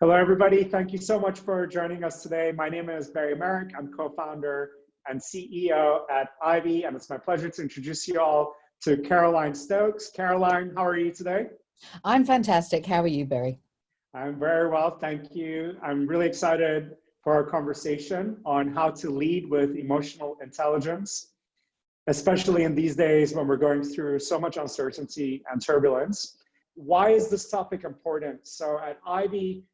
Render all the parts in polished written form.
Hello, everybody. Thank you so much for joining us today. My name is Barry Merrick. I'm co-founder and CEO at Ivy, and it's my pleasure to introduce you all to Caroline Stokes. Caroline, how are you today? I'm fantastic. How are you, Barry? I'm very well, thank you. I'm really excited for our conversation on how to lead with emotional intelligence, especially in these days when we're going through so much uncertainty and turbulence. Why is this topic important? So at Ivy,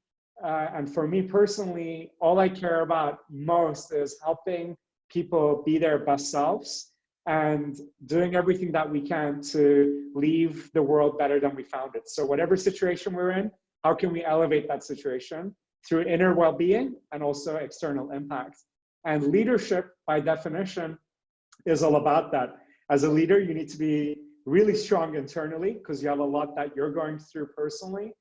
and for me personally, all I care about most is helping people be their best selves and doing everything that we can to leave the world better than we found it. So whatever situation we're in, how can we elevate that situation through inner well-being and also external impact? And leadership, by definition, is all about that. As a leader, you need to be really strong internally because you have a lot that you're going through personally.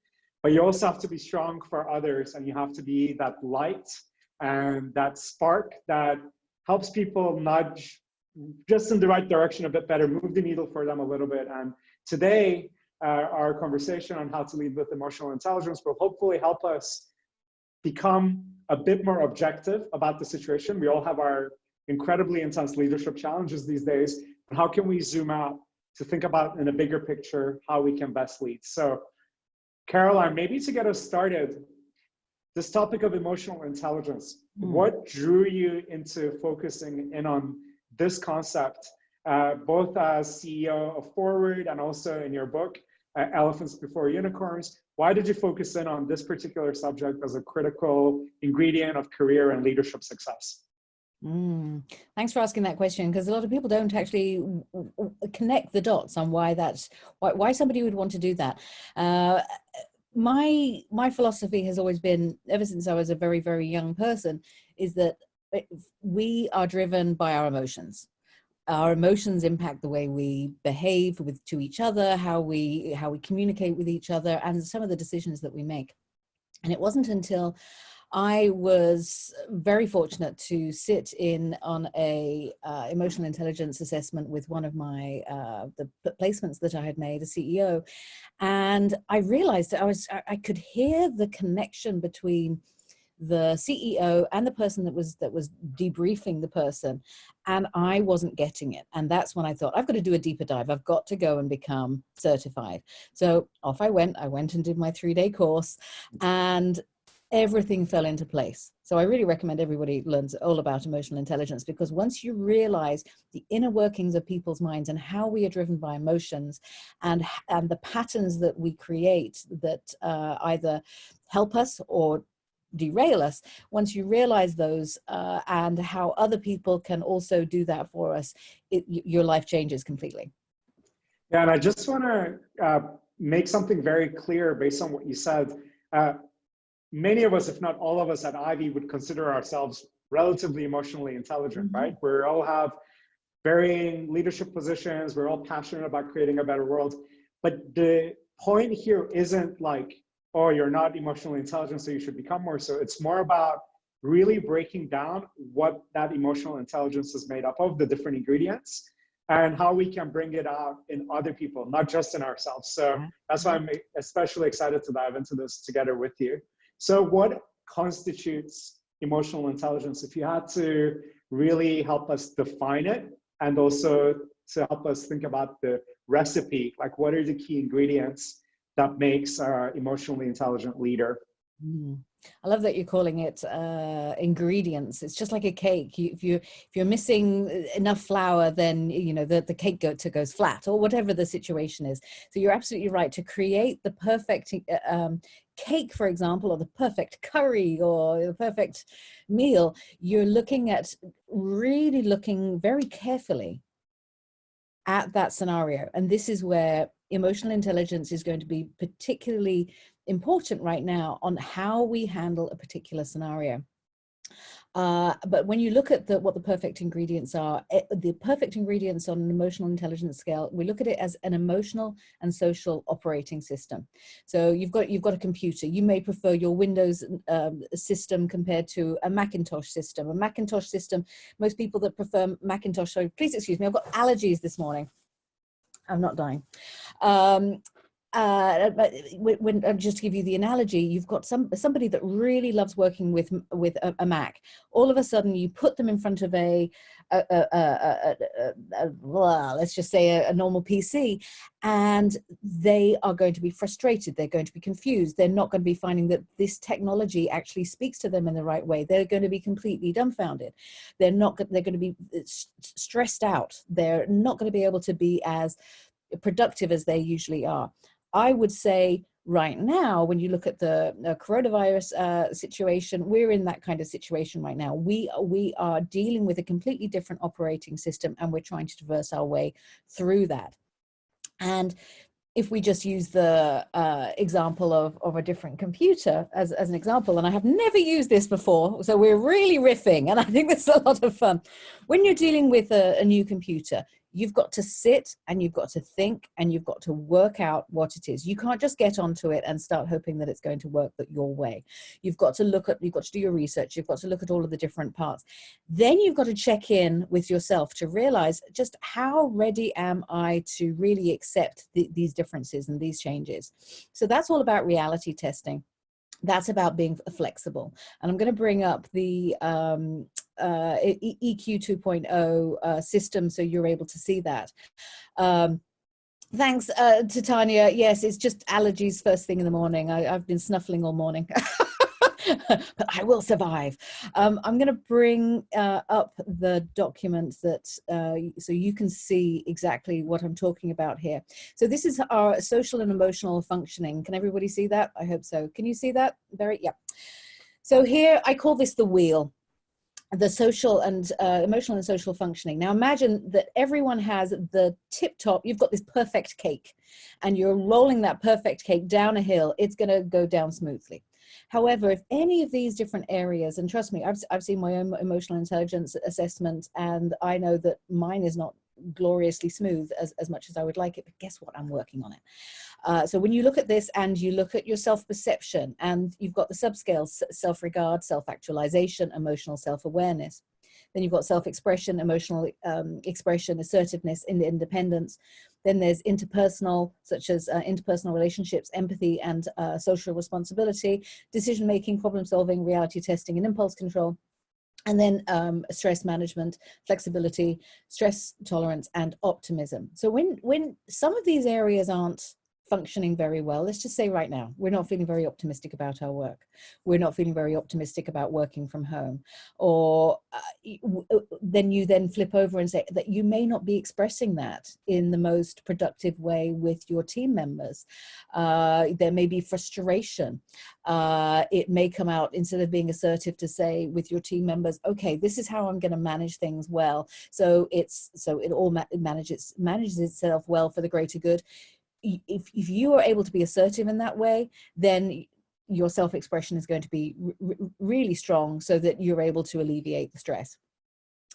But you also have to be strong for others, and you have to be that light and that spark that helps people nudge just in the right direction a bit better, move the needle for them a little bit. And today, our conversation on how to lead with emotional intelligence will hopefully help us become a bit more objective about the situation. We all have our incredibly intense leadership challenges these days. But how can we zoom out to think about in a bigger picture how we can best lead? So Caroline, maybe to get us started, this topic of emotional intelligence, what drew you into focusing in on this concept, both as CEO of Forward and also in your book, Elephants Before Unicorns? Why did you focus in on this particular subject as a critical ingredient of career and leadership success? Thanks for asking that question, because a lot of people don't actually connect the dots on why somebody would want to do that. My philosophy has always been, ever since I was a very, very young person, is that we are driven by our emotions. Our emotions impact the way we behave to each other, how we communicate with each other, and some of the decisions that we make. And it wasn't until I was very fortunate to sit in on a emotional intelligence assessment with one of my the placements that I had made as CEO, and I realized that I could hear the connection between the CEO and the person that was debriefing the person, and I wasn't getting it. And that's when I thought, I've got to do a deeper dive. I've got to go and become certified. So off I went. I went and did my 3-day course, and everything fell into place. So I really recommend everybody learns all about emotional intelligence, because once you realize the inner workings of people's minds and how we are driven by emotions and the patterns that we create that either help us or derail us, once you realize those and how other people can also do that for us, your life changes completely. Yeah, and I just want to make something very clear based on what you said. Many of us, if not all of us at Ivy, would consider ourselves relatively emotionally intelligent, right? We all have varying leadership positions. We're all passionate about creating a better world. But the point here isn't like, oh, you're not emotionally intelligent, so you should become more so. It's more about really breaking down what that emotional intelligence is made up of, the different ingredients, and how we can bring it out in other people, not just in ourselves. So that's why I'm especially excited to dive into this together with you. So what constitutes emotional intelligence? If you had to really help us define it, and also to help us think about the recipe, like what are the key ingredients that makes our emotionally intelligent leader? I love that you're calling it ingredients. It's just like a cake. If you're missing enough flour, then the cake goes flat, or whatever the situation is. So you're absolutely right. To create the perfect cake, for example, or the perfect curry or the perfect meal, you're really looking very carefully at that scenario. And this is where emotional intelligence is going to be particularly important right now on how we handle a particular scenario. But when you look at what the perfect ingredients are, the perfect ingredients on an emotional intelligence scale, we look at it as an emotional and social operating system. So you've got a computer. You may prefer your Windows system compared to a Macintosh system. A Macintosh system, most people that prefer Macintosh, so please excuse me, I've got allergies this morning. I'm not dying. just to give you the analogy, you've got somebody that really loves working with a Mac. All of a sudden, you put them in front of let's just say a normal PC, and they are going to be frustrated. They're going to be confused. They're not going to be finding that this technology actually speaks to them in the right way. They're going to be completely dumbfounded. They're going to be stressed out. They're not going to be able to be as productive as they usually are. I would say right now, when you look at the coronavirus situation, we're in that kind of situation right now. We are dealing with a completely different operating system, and we're trying to traverse our way through that. And if we just use the example of a different computer as an example, and I have never used this before, so we're really riffing, and I think this is a lot of fun. When you're dealing with a new computer, you've got to sit and you've got to think and you've got to work out what it is. You can't just get onto it and start hoping that it's going to work your way. You've got to do your research. You've got to look at all of the different parts. Then you've got to check in with yourself to realize just how ready am I to really accept these differences and these changes. So that's all about reality testing. That's about being flexible. And I'm going to bring up the EQ 2.0 system so you're able to see that. Thanks to Tanya. Yes, it's just allergies first thing in the morning. I've been snuffling all morning. But I will survive. I'm going to bring up the document that so you can see exactly what I'm talking about here. So this is our social and emotional functioning. Can everybody see that? I hope so. Can you see that? Very, yeah. So here I call this the wheel. The social and emotional and social functioning. Now imagine that everyone has the tip top, you've got this perfect cake and you're rolling that perfect cake down a hill, it's going to go down smoothly. However, if any of these different areas, and trust me, I've seen my own emotional intelligence assessment, and I know that mine is not gloriously smooth as much as I would like it, but guess what? I'm working on it. So when you look at this and you look at your self-perception, and you've got the subscales, self-regard, self-actualization, emotional self-awareness. Then you've got self-expression, emotional expression, assertiveness, independence. Then there's interpersonal, such as interpersonal relationships, empathy, and social responsibility, decision-making, problem-solving, reality testing, and impulse control. And then stress management, flexibility, stress tolerance, and optimism. So when some of these areas aren't functioning very well, let's just say right now, we're not feeling very optimistic about our work. We're not feeling very optimistic about working from home. Or then you then flip over and say that you may not be expressing that in the most productive way with your team members. There may be frustration. It may come out, instead of being assertive, to say with your team members, okay, this is how I'm going to manage things well. So it all manages itself well for the greater good. If you are able to be assertive in that way, then your self-expression is going to be really strong, so that you're able to alleviate the stress.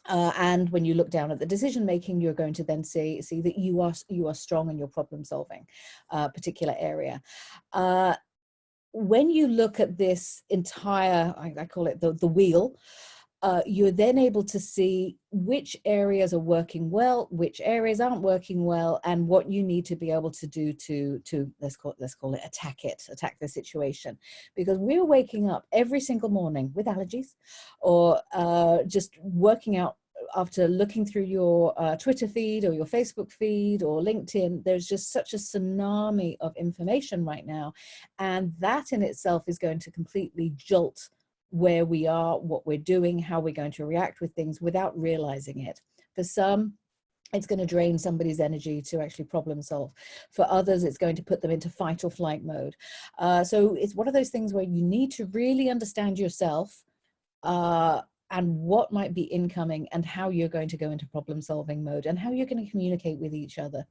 And when you look down at the decision making, you're going to then see that you are strong in your problem solving particular area. When you look at this entire, I call it the wheel, you're then able to see which areas are working well, which areas aren't working well, and what you need to be able to do to let's call it attack the situation. Because we're waking up every single morning with allergies, or just working out after looking through your Twitter feed or your Facebook feed or LinkedIn. There's just such a tsunami of information right now, and that in itself is going to completely jolt where we are, what we're doing, how we're going to react with things without realizing it. For some, it's going to drain somebody's energy to actually problem solve. For others, it's going to put them into fight or flight mode. So it's one of those things where you need to really understand yourself and what might be incoming, and how you're going to go into problem solving mode, and how you're going to communicate with each other.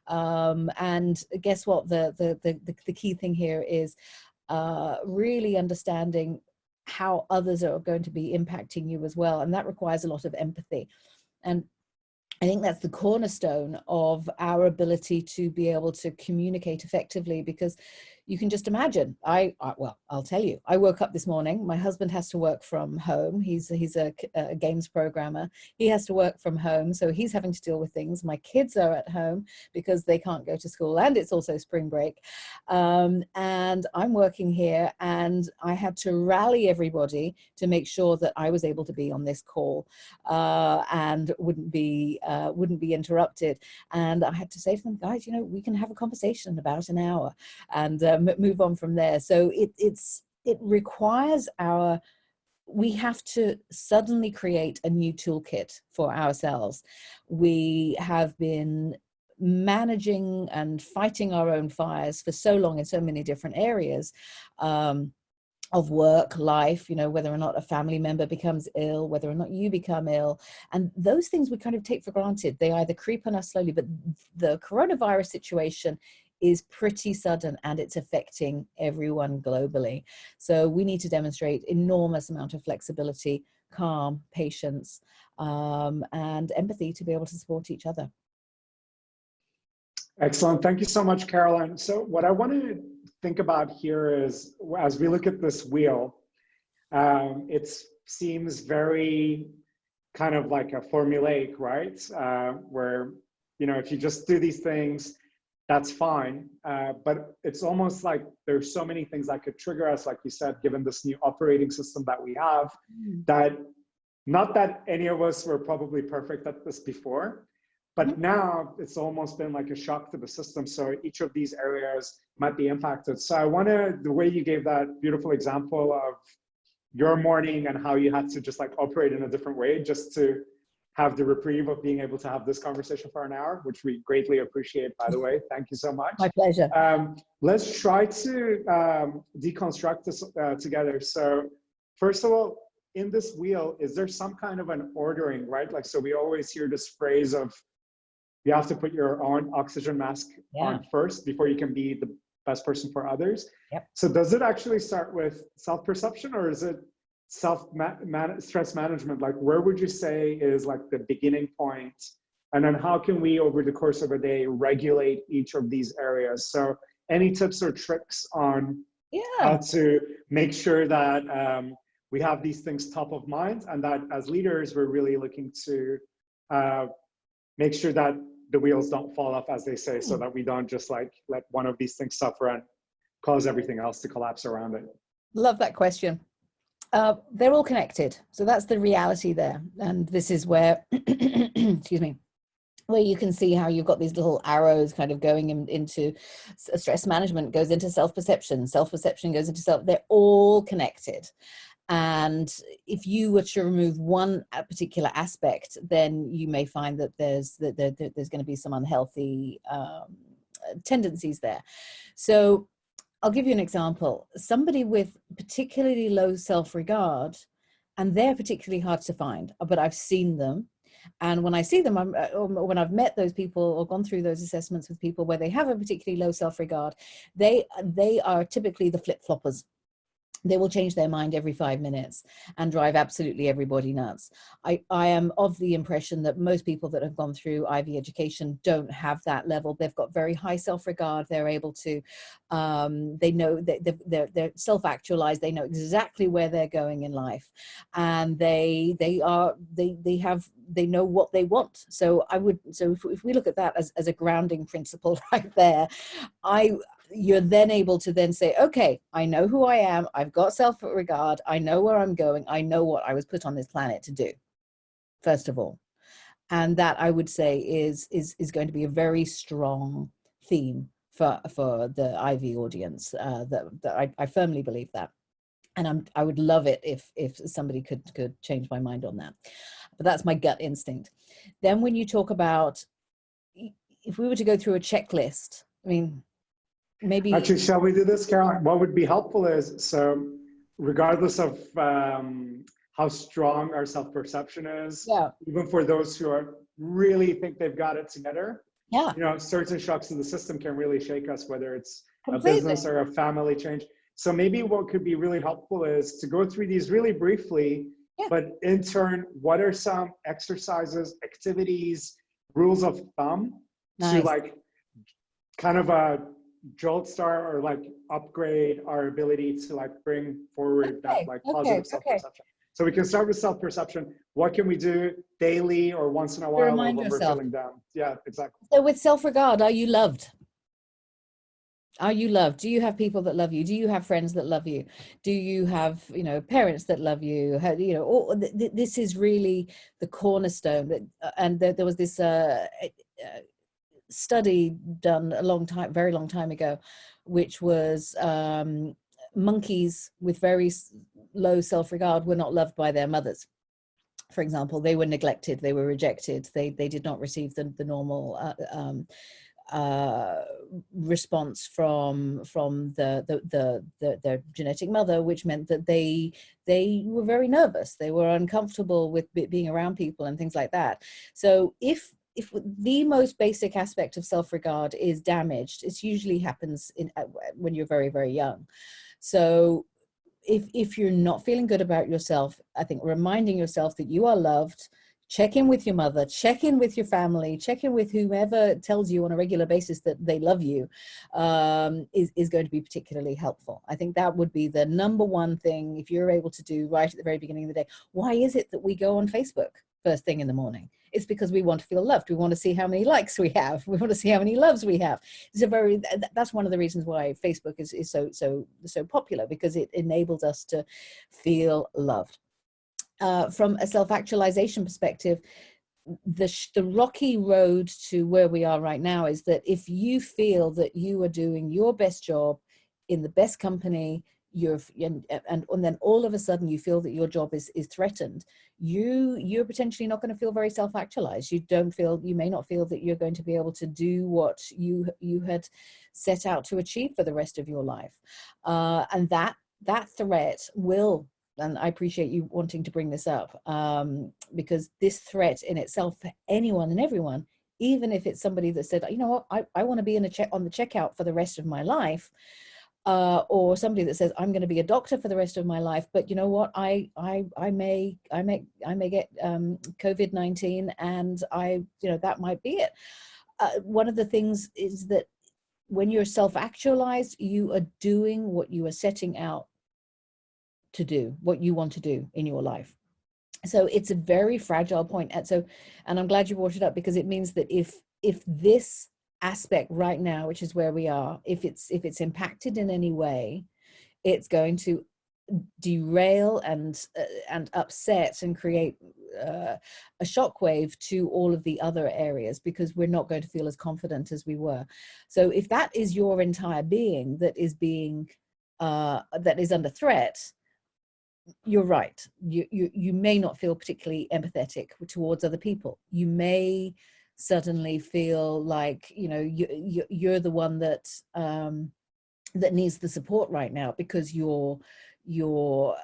And guess what? The key thing here is really understanding how others are going to be impacting you as well. And that requires a lot of empathy. And I think that's the cornerstone of our ability to be able to communicate effectively, because you can just imagine. Well, I'll tell you, I woke up this morning. My husband has to work from home. He's a games programmer. He has to work from home, so he's having to deal with things. My kids are at home because they can't go to school, and it's also spring break. And I'm working here, and I had to rally everybody to make sure that I was able to be on this call and wouldn't be interrupted. And I had to say to them, guys, you know, we can have a conversation in about an hour and move on from there. So it requires we have to suddenly create a new toolkit for ourselves. We have been managing and fighting our own fires for so long in so many different areas of work, life, you know, whether or not a family member becomes ill, whether or not you become ill. And those things we kind of take for granted. They either creep on us slowly, but the coronavirus situation is pretty sudden and it's affecting everyone globally. So we need to demonstrate enormous amount of flexibility, calm, patience, and empathy to be able to support each other. Excellent. Thank you so much, Caroline. So what I want to think about here is, as we look at this wheel, it seems very kind of like a formulaic, right? Where, you know, if you just do these things, that's fine. But it's almost like there's so many things that could trigger us, like you said, given this new operating system that we have, that not that any of us were probably perfect at this before, but now it's almost been like a shock to the system. So each of these areas might be impacted. So I wanted, the way you gave that beautiful example of your morning and how you had to just like operate in a different way just to have the reprieve of being able to have this conversation for an hour, which we greatly appreciate, by the way. Thank you so much. My pleasure. Let's try to deconstruct this together. So first of all, in this wheel, is there some kind of an ordering, right? Like, so we always hear this phrase of, you have to put your own oxygen mask on first before you can be the best person for others. Yep. So does it actually start with self-perception, or is it stress management? Like, where would you say is like the beginning point? And then how can we, over the course of a day, regulate each of these areas? So any tips or tricks on how to make sure that we have these things top of mind, and that as leaders, we're really looking to make sure that the wheels don't fall off, as they say, so that we don't just like let one of these things suffer and cause everything else to collapse around it. Love that question. They're all connected. So that's the reality there. And this is where, excuse me, where you can see how you've got these little arrows kind of going into stress management, goes into self-perception, self-perception goes into they're all connected. And if you were to remove one particular aspect, then you may find that there's going to be some unhealthy tendencies there. So I'll give you an example. Somebody with particularly low self-regard, and they're particularly hard to find, but I've seen them. And when I see them, when I've met those people or gone through those assessments with people where they have a particularly low self-regard, they are typically the flip-floppers. They will change their mind every 5 minutes and drive absolutely everybody nuts. I am of the impression that most people that have gone through Ivy education don't have that level. They've got very high self-regard. They're able to, they know that they're self-actualized. They know exactly where they're going in life, and they know what they want. So if we look at that as a grounding principle right there, you're then able to then say, okay, I know who I am. I've got self-regard. I know where I'm going. I know what I was put on this planet to do, first of all. And that, I would say, is going to be a very strong theme for the Ivy audience. That I firmly believe that. And I would love it if somebody could change my mind on that. But that's my gut instinct. Then when you talk about, if we were to go through a checklist, I mean, maybe actually, shall we do this, Caroline? What would be helpful is, so regardless of how strong our self-perception is, even for those who really think they've got it together, you know, certain shocks to the system can really shake us, whether it's a business or a family change. So maybe what could be really helpful is to go through these really briefly, but in turn, what are some exercises, activities, rules of thumb to like kind of jolt start or like upgrade our ability to like bring forward that like positive self-perception. So we can start with self-perception. What can we do daily or once in a while or when we're feeling down? Yeah, exactly. So with self-regard, are you loved? Are you loved? Do you have people that love you? Do you have friends that love you? Do you have, parents that love you? This is really the cornerstone. That, and there was this study done very long time ago, which was monkeys with very low self-regard were not loved by their mothers. For example, they were neglected, they were rejected, they did not receive the normal response from their genetic mother, which meant that they were very nervous, they were uncomfortable with being around people and things like that. So if the most basic aspect of self-regard is damaged, it usually happens when you're very, very young. So if you're not feeling good about yourself, I think reminding yourself that you are loved, check in with your mother, check in with your family, check in with whomever tells you on a regular basis that they love you, is going to be particularly helpful. I think that would be the number one thing if you're able to do right at the very beginning of the day. Why is it that we go on Facebook first thing in the morning? It's because we want to feel loved. We want to see how many likes we have. We want to see how many loves we have. That's one of the reasons why Facebook is so popular, because it enables us to feel loved. From a self-actualization perspective, the rocky road to where we are right now is that if you feel that you are doing your best job in the best company, and then all of a sudden you feel that your job is threatened, you're potentially not going to feel very self-actualized. You may not feel that you're going to be able to do what you had set out to achieve for the rest of your life, and that threat will. And I appreciate you wanting to bring this up, because this threat in itself, for anyone and everyone, even if it's somebody that said, you know what, I want to be on the checkout for the rest of my life, or somebody that says, I'm going to be a doctor for the rest of my life, but you know what, I may get COVID-19, and that might be it. One of the things is that when you're self-actualized, you are doing what you are setting out to do, what you want to do in your life. So it's a very fragile point. And I'm glad you brought it up, because it means that if this aspect right now, which is where we are, if it's impacted in any way, it's going to derail and upset and create a shockwave to all of the other areas, because we're not going to feel as confident as we were. So if that is your entire being that is under threat, you're right. You may not feel particularly empathetic towards other people. You may suddenly feel like you're the one that needs the support right now, because your brain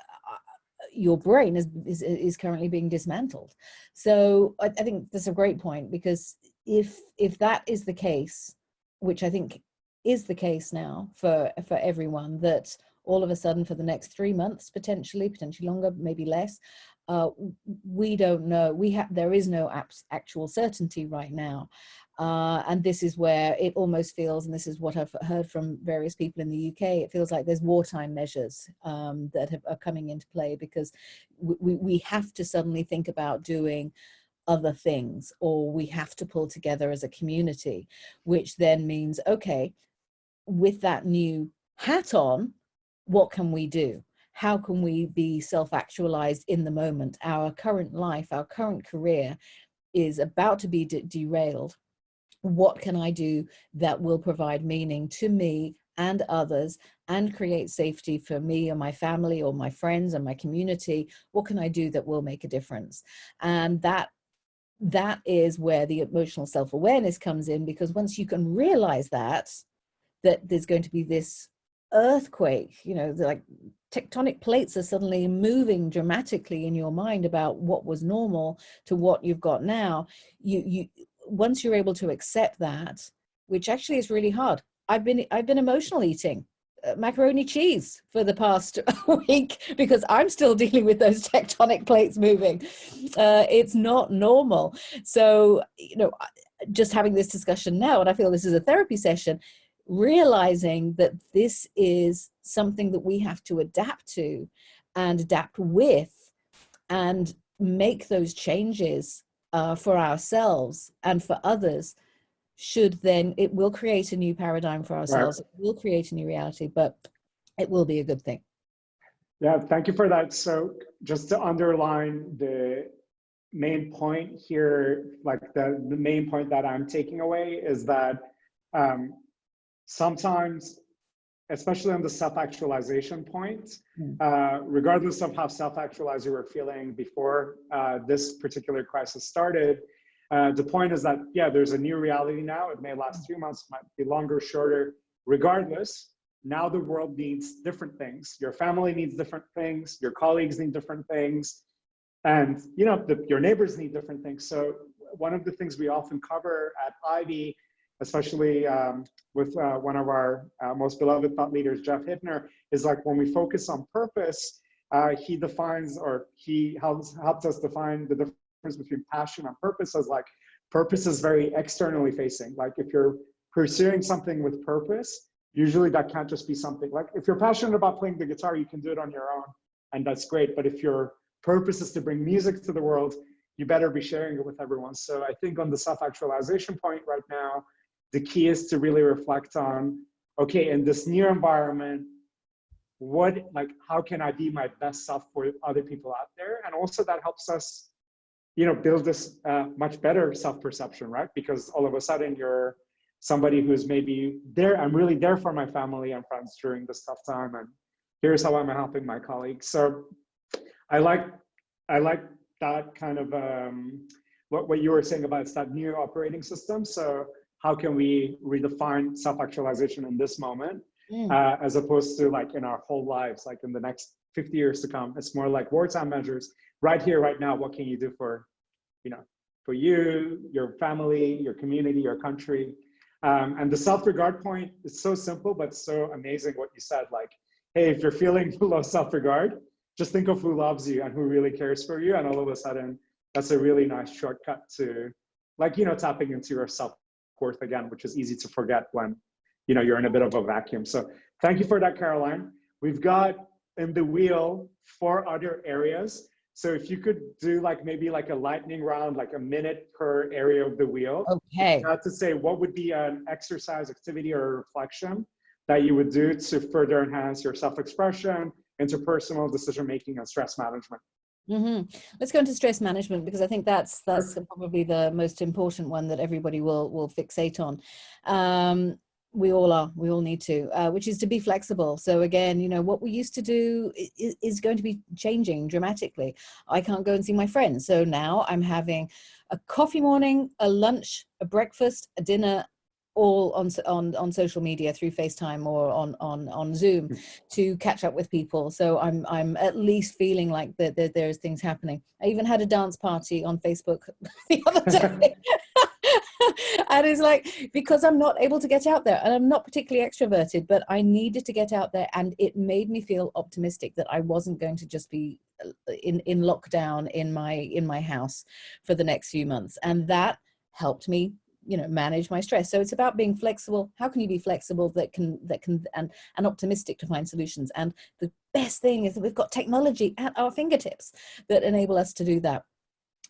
is currently being dismantled. So I think that's a great point, because if that is the case, which I think is the case now for everyone, that all of a sudden for the next 3 months, potentially longer, maybe less, we don't know. There is no actual certainty right now. And this is where it almost feels, and this is what I've heard from various people in the UK, it feels like there's wartime measures that are coming into play, because we have to suddenly think about doing other things, or we have to pull together as a community, which then means, okay, with that new hat on, what can we do? How can we be self-actualized in the moment? Our current life, our current career is about to be derailed. What can I do that will provide meaning to me and others, and create safety for me or my family or my friends and my community? What can I do that will make a difference? And that is where the emotional self-awareness comes in, because once you can realize that there's going to be this earthquake, like tectonic plates are suddenly moving dramatically in your mind about what was normal to what you've got now. You once you're able to accept that, which actually is really hard. I've been emotional eating macaroni cheese for the past week, because I'm still dealing with those tectonic plates moving. It's not normal. So just having this discussion now, and I feel this is a therapy session, realizing that this is something that we have to adapt to and adapt with and make those changes for ourselves and for others, it will create a new paradigm for ourselves. Right. It will create a new reality, but it will be a good thing. Yeah, thank you for that. So just to underline the main point here, like the main point that I'm taking away is that sometimes, especially on the self-actualization point, regardless of how self-actualized you were feeling before this particular crisis started, the point is that, yeah, there's a new reality now. It may last 2 months, might be longer, shorter. Regardless, now the world needs different things. Your family needs different things. Your colleagues need different things. And your neighbors need different things. So one of the things we often cover at Ivy, especially with one of our most beloved thought leaders, Jeff Hittner, is like when we focus on purpose, he helps us define the difference between passion and purpose as like purpose is very externally facing. Like if you're pursuing something with purpose, usually that can't just be something like if you're passionate about playing the guitar, you can do it on your own, and that's great. But if your purpose is to bring music to the world, you better be sharing it with everyone. So I think on the self-actualization point right now, the key is to really reflect on, okay, in this new environment, how can I be my best self for other people out there? And also that helps us, build this much better self-perception, right? Because all of a sudden you're somebody who's maybe there, I'm really there for my family and friends during this tough time, and here's how I'm helping my colleagues. So I like that kind of what you were saying about it's that new operating system. So how can we redefine self-actualization in this moment, as opposed to like in our whole lives, like in the next 50 years to come? It's more like wartime measures. Right here, right now, what can you do for you, your family, your community, your country? And the self-regard point is so simple, but so amazing what you said. Like, hey, if you're feeling low self-regard, just think of who loves you and who really cares for you. And all of a sudden, that's a really nice shortcut to tapping into your self-worth again, which is easy to forget when, you're in a bit of a vacuum. So thank you for that, Caroline. We've got in the wheel 4 other areas. So if you could do maybe a lightning round, like a minute per area of the wheel. Okay. Not to say what would be an exercise, activity, or reflection that you would do to further enhance your self-expression, interpersonal decision-making, and stress management. Let's go into stress management, because I think that's probably the most important one that everybody will fixate on. We all need to, which is to be flexible. So again, what we used to do is going to be changing dramatically. I can't go and see my friends. So now I'm having a coffee morning, a lunch, a breakfast, a dinner, all on social media through FaceTime or on Zoom to catch up with people. So I'm at least feeling like that there's things happening. I even had a dance party on Facebook the other day. And it's like, because I'm not able to get out there, and I'm not particularly extroverted, but I needed to get out there, and it made me feel optimistic that I wasn't going to just be in lockdown in my house for the next few months. And that helped me manage my stress. So it's about being flexible. How can you be flexible and optimistic to find solutions? And the best thing is that we've got technology at our fingertips that enable us to do that.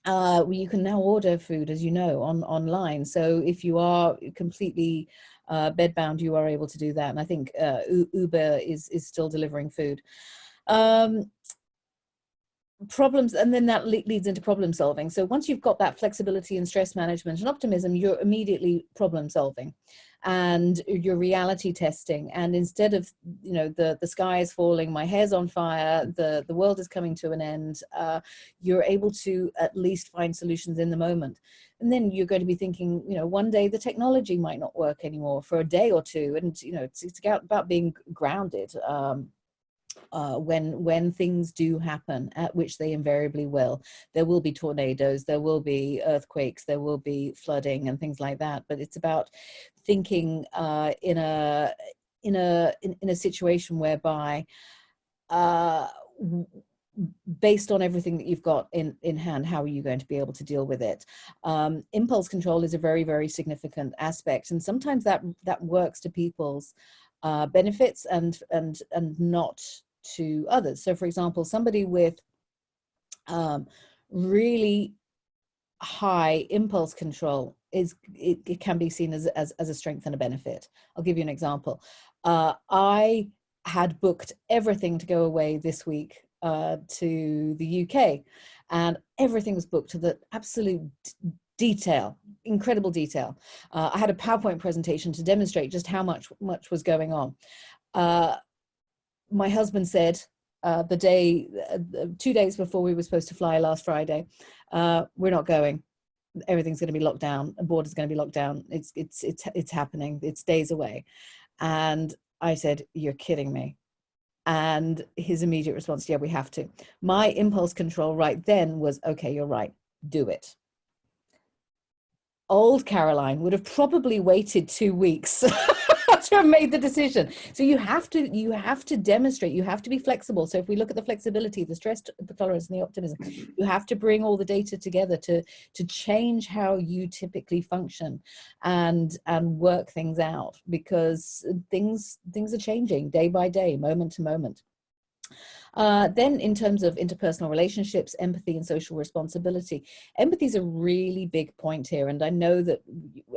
You can now order food, as you know, online. So if you are completely bedbound, you are able to do that. And I think Uber is still delivering food. Problems, and then that leads into problem solving. So once you've got that flexibility and stress management and optimism, you're immediately problem solving, and you're reality testing. And instead of the sky is falling, my hair's on fire, the world is coming to an end, you're able to at least find solutions in the moment. And then you're going to be thinking, one day the technology might not work anymore for a day or two, and it's about being grounded. When things do happen, at which they invariably will. There will be tornadoes, there will be earthquakes, there will be flooding and things like that. But it's about thinking in a situation whereby based on everything that you've got in hand, how are you going to be able to deal with it? Impulse control is a very, very significant aspect, and sometimes that works to people's benefits and not to others. So for example, somebody with really high impulse control it can be seen as a strength and a benefit. I'll give you an example. I had booked everything to go away this week to the UK, and everything was booked to the absolute detail, incredible detail. I had a PowerPoint presentation to demonstrate just how much was going on. My husband said the day, 2 days before we were supposed to fly last Friday, we're not going. Everything's going to be locked down. The border's going to be locked down. It's happening. It's days away. And I said, "You're kidding me." And his immediate response, "Yeah, we have to." My impulse control right then was, "Okay, you're right. Do it." Old Caroline would have probably waited 2 weeks to have made the decision. So you have to demonstrate, you have to be flexible. So if we look at the flexibility, the stress, the tolerance, and the optimism, you have to bring all the data together to change how you typically function and work things out, because things are changing day by day, moment to moment. Then in terms of interpersonal relationships, empathy and social responsibility. Empathy is a really big point here. And I know that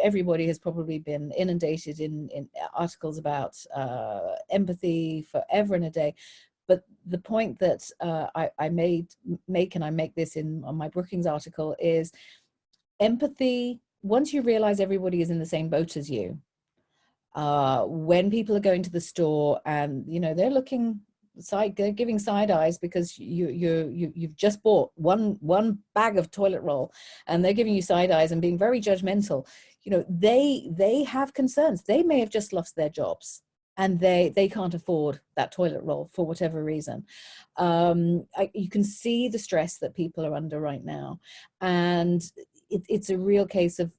everybody has probably been inundated in articles about empathy forever and a day. But the point that I make this on my Brookings article is empathy, once you realize everybody is in the same boat as you, when people are going to the store and, they're looking they're giving side eyes because you've just bought one bag of toilet roll, and they're giving you side eyes and being very judgmental. They have concerns. They may have just lost their jobs and they can't afford that toilet roll for whatever reason. You can see the stress that people are under right now, and it's a real case of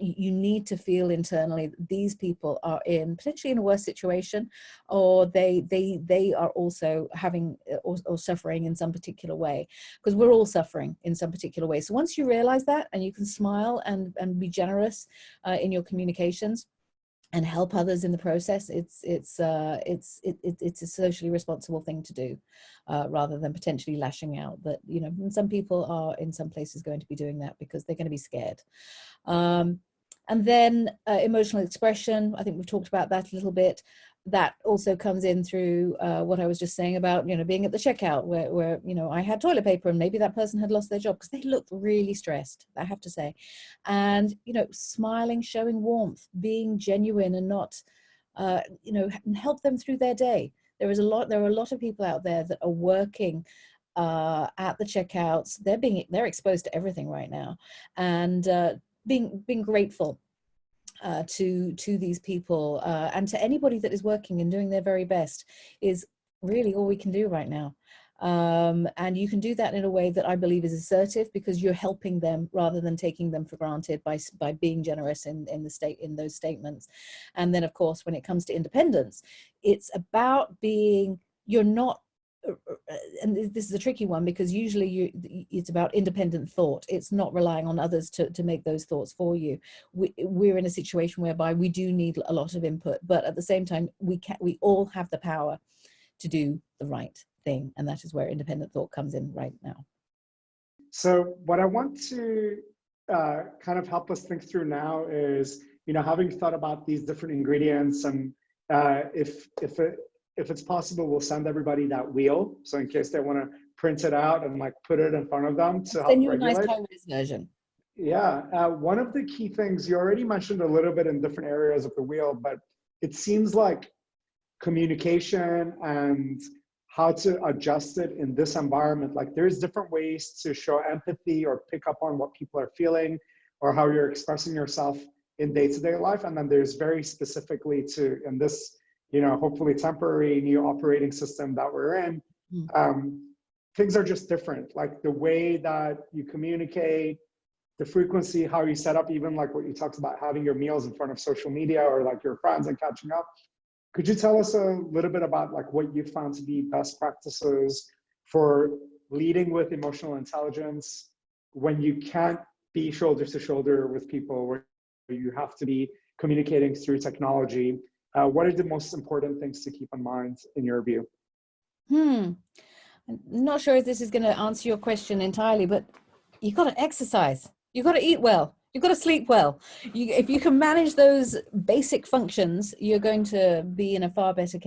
you need to feel internally that these people are potentially in a worse situation, or they are also having or suffering in some particular way, because we're all suffering in some particular way. So once you realize that, and you can smile and be generous in your communications and help others in the process, it's a socially responsible thing to do, rather than potentially lashing out. That and some people are in some places going to be doing that because they're going to be scared. And then emotional expression. I think we've talked about that a little bit. That also comes in through what I was just saying about being at the checkout where I had toilet paper and maybe that person had lost their job because they looked really stressed, I have to say. And smiling, showing warmth, being genuine, and not and help them through their day. There are a lot of people out there that are working at the checkouts. They're exposed to everything right now, and being grateful to these people and to anybody that is working and doing their very best is really all we can do right now. And you can do that in a way that I believe is assertive, because you're helping them rather than taking them for granted by being generous in those statements. And then of course, when it comes to independence, it's about you're not, and this is a tricky one, because usually it's about independent thought. It's not relying on others to make those thoughts for you. We're in a situation whereby we do need a lot of input, but at the same time, we all have the power to do the right thing, and that is where independent thought comes in right now. So what I want to kind of help us think through now is, having thought about these different ingredients, and if it's possible, we'll send everybody that wheel. So in case they want to print it out and put it in front of them to help regulate. Send you a nice high-res version. Yeah. One of the key things you already mentioned a little bit in different areas of the wheel, but it seems like communication and how to adjust it in this environment. Like there's different ways to show empathy or pick up on what people are feeling or how you're expressing yourself in day-to-day life. And then there's very specifically in this, hopefully temporary new operating system that we're in, things are just different. Like the way that you communicate, the frequency, how you set up, even like what you talked about, having your meals in front of social media or like your friends and catching up. Could you tell us a little bit about like what you found to be best practices for leading with emotional intelligence when you can't be shoulder to shoulder with people, where you have to be communicating through technology? What are the most important things to keep in mind in your view? I'm not sure if this is going to answer your question entirely, but you've got to exercise. You've got to eat well. You've got to sleep well. If you can manage those basic functions, you're going to be in a far better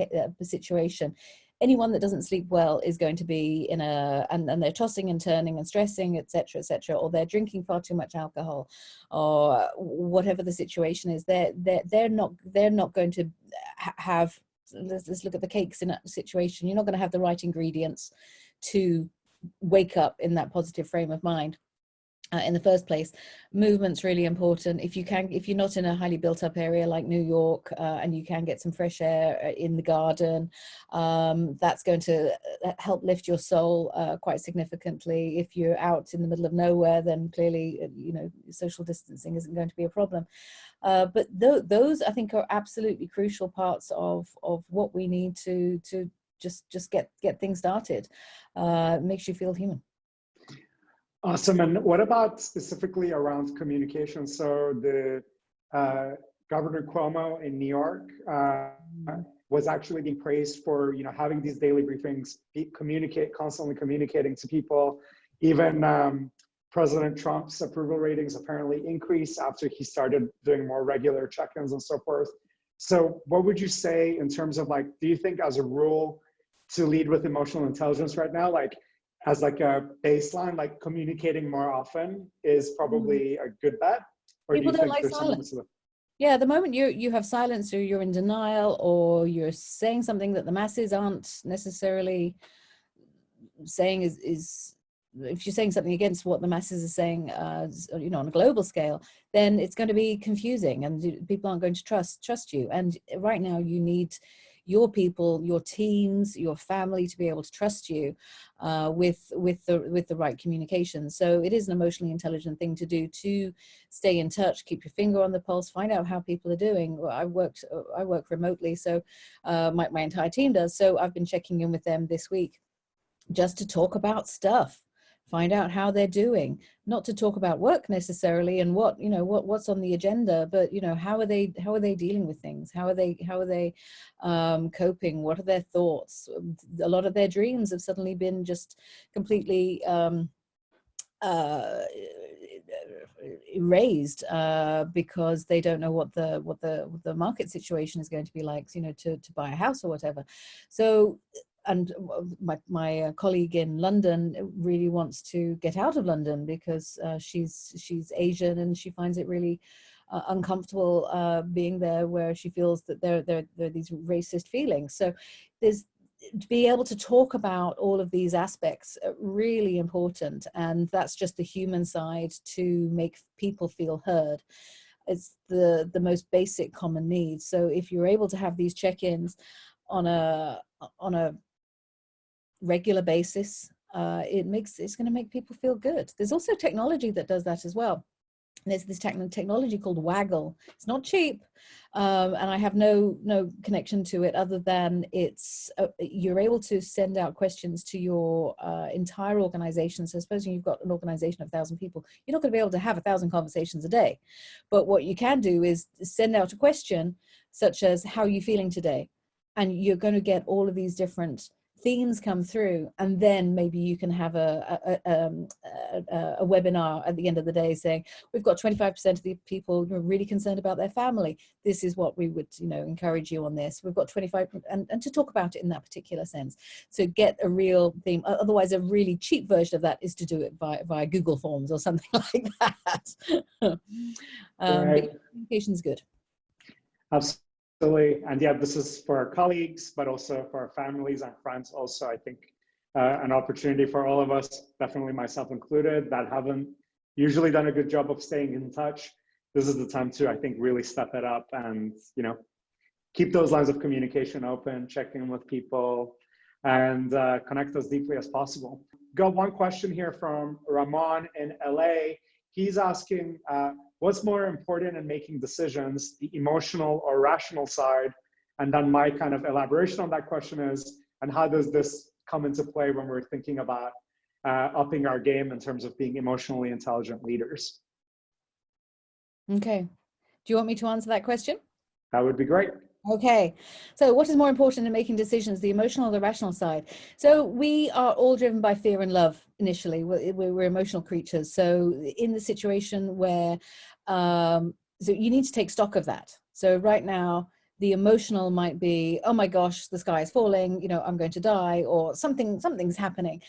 situation. Anyone that doesn't sleep well is going to be in and they're tossing and turning and stressing, etc., or they're drinking far too much alcohol, or whatever the situation is. They're not going to have. Let's look at the cakes in that situation. You're not going to have the right ingredients to wake up in that positive frame of mind. In the first place. Movement's really important. If you're not in a highly built up area like New York, and you can get some fresh air in the garden, that's going to help lift your soul quite significantly. If you're out in the middle of nowhere, then clearly, social distancing isn't going to be a problem. But those, I think, are absolutely crucial parts of what we need to just get things started. It makes you feel human. Awesome. And what about specifically around communication? So the Governor Cuomo in New York was actually being praised for having these daily briefings, constantly communicating to people. Even President Trump's approval ratings apparently increased after he started doing more regular check-ins and so forth. So what would you say in terms of do you think as a rule to lead with emotional intelligence right now, as a baseline, communicating more often is probably a good bet? Or People do you don't think like there's silence. something? Yeah, the moment you have silence, or you're in denial, or you're saying something that the masses aren't necessarily saying is if you're saying something against what the masses are saying, on a global scale, then it's going to be confusing, and people aren't going to trust you. And right now, you need your people, your teams, your family to be able to trust you with the right communication. So it is an emotionally intelligent thing to do, to stay in touch, keep your finger on the pulse, find out how people are doing. I work remotely, so my entire team does. So I've been checking in with them this week just to talk about stuff, find out how they're doing, not to talk about work necessarily and what's on the agenda, but how are they dealing with things, how are they coping, what are their thoughts. A lot of their dreams have suddenly been just completely erased because they don't know what the market situation is going to be like, to buy a house or whatever. So, and my colleague in London really wants to get out of London because she's Asian, and she finds it really uncomfortable being there, where she feels that there are these racist feelings. So there's to be able to talk about all of these aspects really important, and that's just the human side to make people feel heard. It's the most basic common need. So if you're able to have these check-ins on a regular basis, it's going to make people feel good. There's also technology that does that as well. There's this technology called Waggle. It's not cheap, and I have no connection to it other than you're able to send out questions to your entire organization. So supposing you've got an organization of 1,000 people, you're not going to be able to have 1,000 conversations a day. But what you can do is send out a question such as, how are you feeling today? And you're going to get all of these different themes come through, and then maybe you can have a webinar at the end of the day saying, we've got 25% of the people who are really concerned about their family. This is what we would encourage you on this. We've got 25, and to talk about it in that particular sense. So get a real theme. Otherwise, a really cheap version of that is to do it via Google Forms or something like that. Right. But communication is good. Absolutely. And yeah, this is for our colleagues, but also for our families and friends. Also, I think an opportunity for all of us, definitely myself included, that haven't usually done a good job of staying in touch. This is the time to, I think, really step it up and, keep those lines of communication open, check in with people, and connect as deeply as possible. Got one question here from Ramon in LA. He's asking, what's more important in making decisions, the emotional or rational side? And then my kind of elaboration on that question is, and how does this come into play when we're thinking about upping our game in terms of being emotionally intelligent leaders? Okay. Do you want me to answer that question? That would be great. Okay, so what is more important in making decisions, the emotional or the rational side? So we are all driven by fear and love initially. We're emotional creatures. So in the situation where, so you need to take stock of that. So right now, the emotional might be, oh my gosh, the sky is falling, you know, I'm going to die, or something's happening.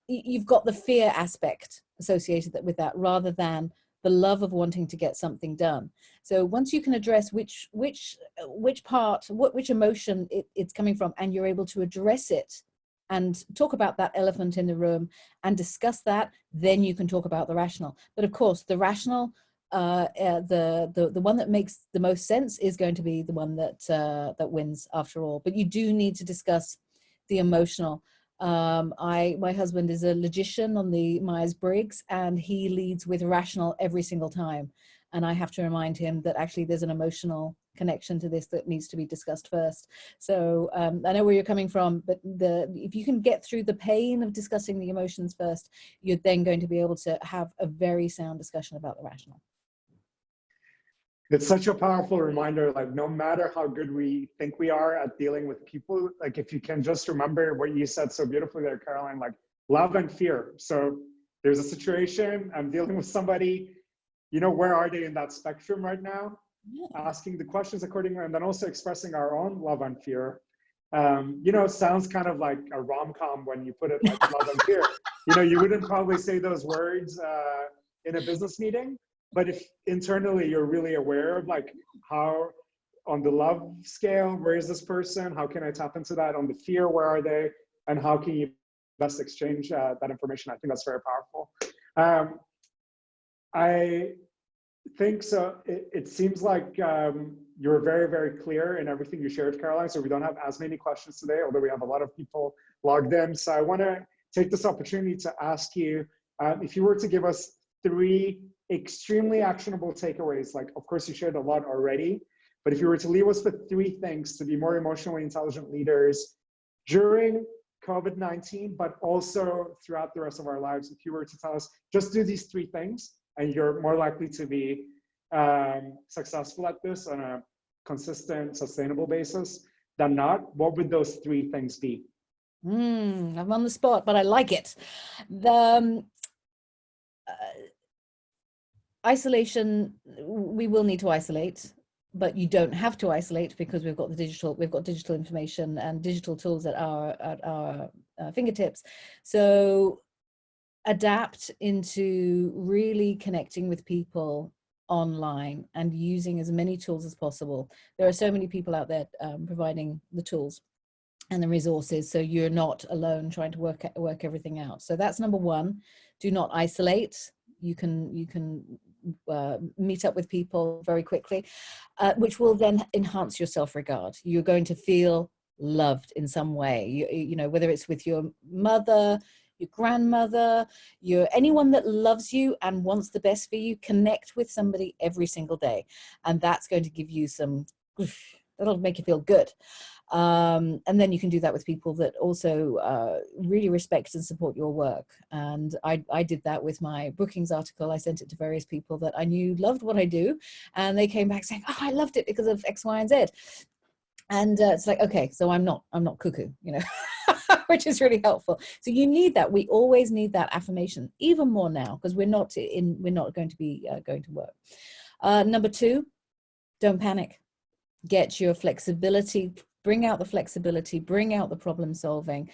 You've got the fear aspect associated with that, rather than the love of wanting to get something done. So once you can address which emotion it's coming from, and you're able to address it and talk about that elephant in the room and discuss that, then you can talk about the rational. But of course, the rational, the one that makes the most sense is going to be the one that wins after all. But you do need to discuss the emotional. My husband is a logician on the Myers-Briggs, and he leads with rational every single time. And I have to remind him that actually there's an emotional connection to this that needs to be discussed first. So I know where you're coming from, but if you can get through the pain of discussing the emotions first, you're then going to be able to have a very sound discussion about the rational. It's such a powerful reminder, like no matter how good we think we are at dealing with people, like if you can just remember what you said so beautifully there, Caroline, like love and fear. So there's a situation, I'm dealing with somebody, you know, where are they in that spectrum right now? Yeah. Asking the questions accordingly, and then also expressing our own love and fear. You know, it sounds kind of like a rom-com when you put it like love and fear. You know, you wouldn't probably say those words in a business meeting. But if internally you're really aware of like how on the love scale, where is this person? How can I tap into that? On the fear, where are they? And how can you best exchange that information? I think that's very powerful. I think so. It seems like you're very, very clear in everything you shared, Caroline. So we don't have as many questions today, although we have a lot of people logged in. So I want to take this opportunity to ask you if you were to give us 3 extremely actionable takeaways. Like, of course, you shared a lot already, but if you were to leave us with 3 things to be more emotionally intelligent leaders during COVID-19, but also throughout the rest of our lives, if you were to tell us, just do these 3 things, and you're more likely to be successful at this on a consistent, sustainable basis than not, what would those 3 things be? I'm on the spot, but I like it. Isolation, we will need to isolate, but you don't have to isolate because we've got digital information and digital tools at our fingertips. So adapt into really connecting with people online and using as many tools as possible. There are so many people out there providing the tools and the resources, so you're not alone trying to work everything out. So that's number 1. Do not isolate. You can meet up with people very quickly, which will then enhance your self-regard. You're going to feel loved in some way. You know, whether it's with your mother, your grandmother, anyone that loves you and wants the best for you. Connect with somebody every single day, and that's going to give you that'll make you feel good. And then you can do that with people that also really respect and support your work. And I did that with my Brookings article. I sent it to various people that I knew loved what I do, and they came back saying, oh, I loved it because of X, Y, and Z. And it's like, okay, so I'm not cuckoo, you know, which is really helpful. So you need that. We always need that affirmation, even more now, because we're not going to be going to work. Number 2, don't panic. Get your flexibility. Bring out the flexibility. Bring out the problem solving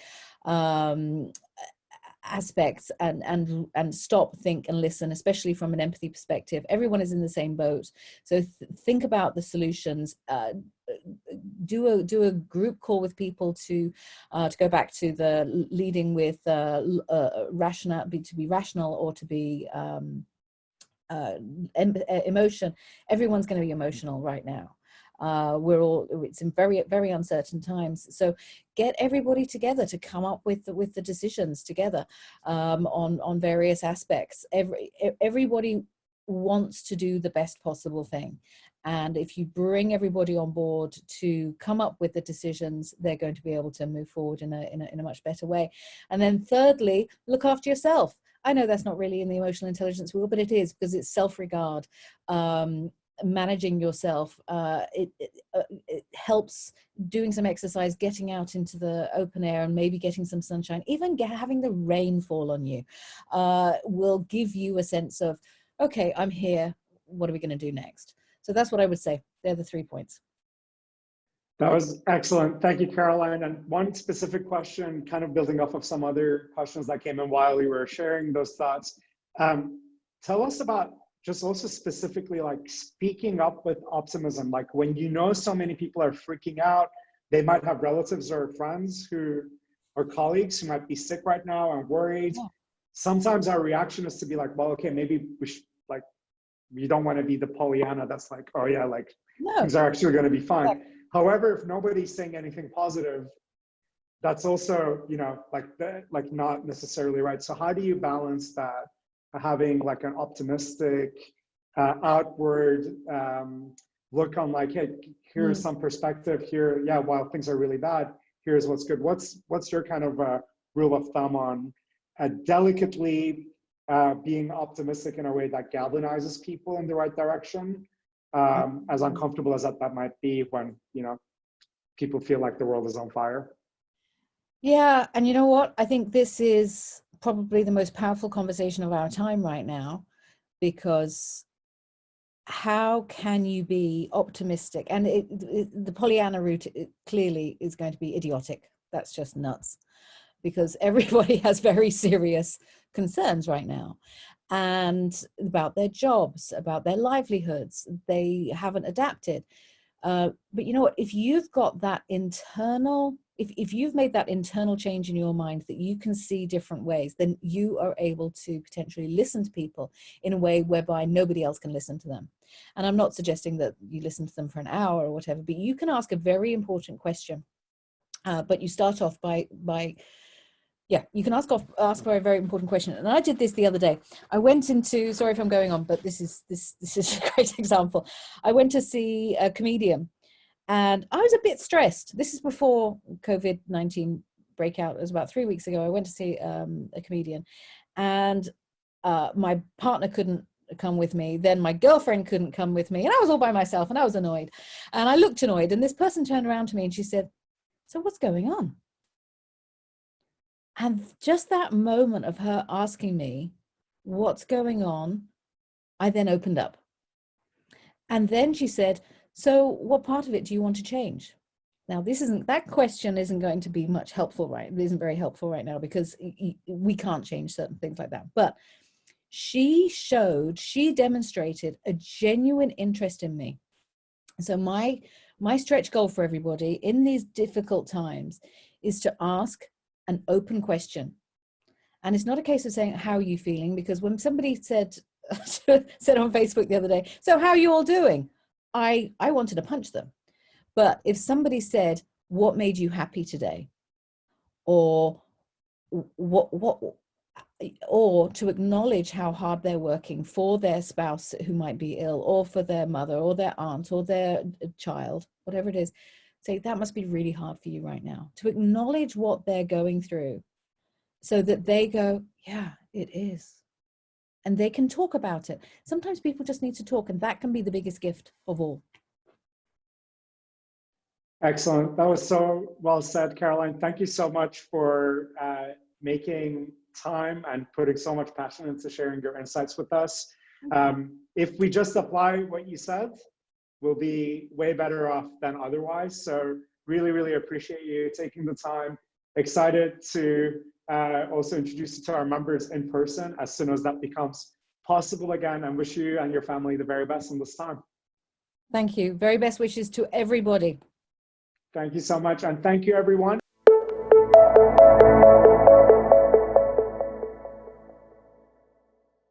aspects, and stop, think, and listen, especially from an empathy perspective. Everyone is in the same boat, so think about the solutions. Do a group call with people to go back to the leading with rational, to be rational, or to be emotion. Everyone's going to be emotional right now. It's in very, very uncertain times. So get everybody together to come up with the decisions together on various aspects. Everybody wants to do the best possible thing, And if you bring everybody on board to come up with the decisions, they're going to be able to move forward in a much better way. And then thirdly, look after yourself. I know that's not really in the emotional intelligence wheel, but it is, because it's self-regard. Managing yourself, it helps doing some exercise, getting out into the open air and maybe getting some sunshine, even having the rain fall on you, will give you a sense of, okay, I'm here, what are we going to do next? So that's what I would say. They're the 3 points. That was excellent. Thank you, Caroline. And one specific question, kind of building off of some other questions that came in while you were sharing those thoughts. Tell us about just also specifically like speaking up with optimism. Like when you know so many people are freaking out, they might have relatives or friends who, or colleagues who might be sick right now and worried. Yeah. Sometimes our reaction is to be like, well, okay, maybe we should, like, you don't want to be the Pollyanna that's like, oh yeah, like things are actually going to be fine. Exactly. However, if nobody's saying anything positive, that's also, you know, like not necessarily right. So how do you balance that, having like an optimistic outward look on like, hey, here's some perspective here. Yeah, while things are really bad, here's what's good. What's your kind of rule of thumb on delicately being optimistic in a way that galvanizes people in the right direction, as uncomfortable as that might be when, you know, people feel like the world is on fire? Yeah, and you know what? I think this is probably the most powerful conversation of our time right now, because how can you be optimistic? And the Pollyanna route, it clearly is going to be idiotic. That's just nuts, because everybody has very serious concerns right now, and about their jobs, about their livelihoods. They haven't adapted. But you know what, if you've got that internal, if you've made that internal change in your mind that you can see different ways, then you are able to potentially listen to people in a way whereby nobody else can listen to them. And I'm not suggesting that you listen to them for an hour or whatever, but you can ask a very important question. But you start off by you can ask for a very important question. And I did this the other day. I went into, sorry if I'm going on, but this is a great example. I went to see a comedian, and I was a bit stressed. This is before COVID-19 breakout. It was about 3 weeks ago. I went to see a comedian, and my partner couldn't come with me. Then my girlfriend couldn't come with me, and I was all by myself, and I was annoyed. And I looked annoyed, and this person turned around to me and she said, "So what's going on?" And just that moment of her asking me what's going on, I then opened up. And then she said, "So what part of it do you want to change?" Now, that question isn't going to be much helpful, right? It isn't very helpful right now, because we can't change certain things like that. But she demonstrated a genuine interest in me. So my stretch goal for everybody in these difficult times is to ask an open question. And it's not a case of saying, "How are you feeling?" Because when somebody said on Facebook the other day, "So how are you all doing?" I wanted to punch them. But if somebody said, "What made you happy today?" Or or to acknowledge how hard they're working for their spouse who might be ill, or for their mother or their aunt or their child, whatever it is, say, "That must be really hard for you right now." To acknowledge what they're going through, so that they go, "Yeah, it is." And they can talk about it. Sometimes people just need to talk, and that can be the biggest gift of all. Excellent. That was so well said, Caroline. Thank you so much for making time and putting so much passion into sharing your insights with us. If we just apply what you said, we'll be way better off than otherwise. So really, really appreciate you taking the time. Excited to also introduce you to our members in person as soon as that becomes possible again, and wish you and your family the very best in this time. Thank you. Very best wishes to everybody. Thank you so much. And thank you, everyone.